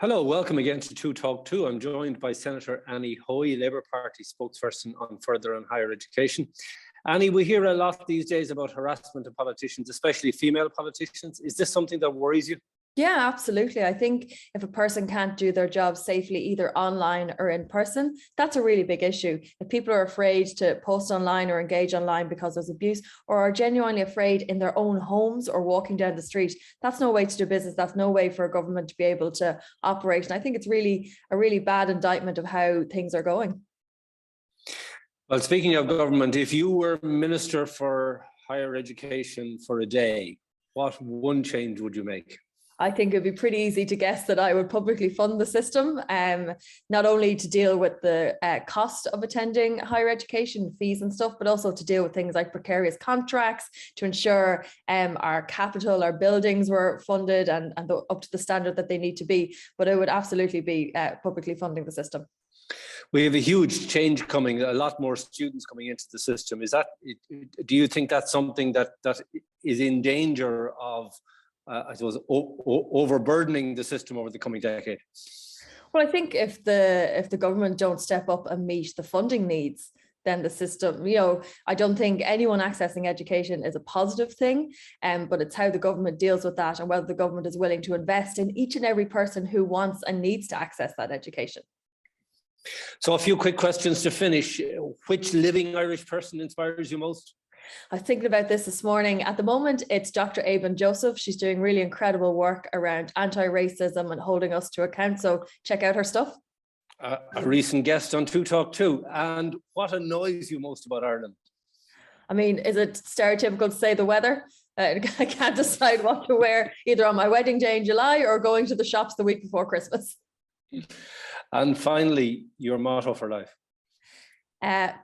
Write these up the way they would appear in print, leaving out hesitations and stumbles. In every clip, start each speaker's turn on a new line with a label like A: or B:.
A: Hello, welcome again to Two Talk Two. I'm joined by Senator Annie Hoey, Labour Party spokesperson on further and higher education. Annie, we hear a lot these days about harassment of politicians, especially female politicians. Is this something that worries you?
B: Yeah, absolutely. I think if a person can't do their job safely, either online or in person, that's a really big issue. If people are afraid to post online or engage online because there's abuse, or are genuinely afraid in their own homes or walking down the street, that's no way to do business. That's no way for a government to be able to operate. And I think it's really a really bad indictment of how things are going.
A: Well, speaking of government, if you were Minister for Higher Education for a day, what one change would you make?
B: I think it'd be pretty easy to guess that I would publicly fund the system, not only to deal with the cost of attending higher education, fees and stuff, but also to deal with things like precarious contracts, to ensure our capital, our buildings were funded and up to the standard that they need to be. But it would absolutely be publicly funding the system.
A: We have a huge change coming, a lot more students coming into the system. Do you think that's something that is in danger of I suppose, overburdening the system over the coming decade?
B: Well, I think if the government don't step up and meet the funding needs, then the system, I don't think anyone accessing education is a positive thing, but it's how the government deals with that and whether the government is willing to invest in each and every person who wants and needs to access that education.
A: So a few quick questions to finish. Which living Irish person inspires you most?
B: I was thinking about this morning. At the moment, it's Dr. Aidan Joseph. She's doing really incredible work around anti-racism and holding us to account. So check out her stuff.
A: A recent guest on Two Talk Two. And what annoys you most about Ireland?
B: I mean, is it stereotypical to say the weather? I can't decide what to wear either on my wedding day in July or going to the shops the week before Christmas.
A: And finally, your motto for life?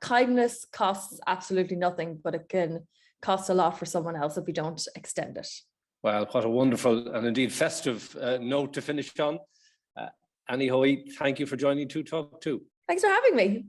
B: Kindness costs absolutely nothing, but it can cost a lot for someone else if we don't extend it.
A: Well, what a wonderful and indeed festive note to finish on. Annie Hoey, thank you for joining Two Talk Two.
B: Thanks for having me.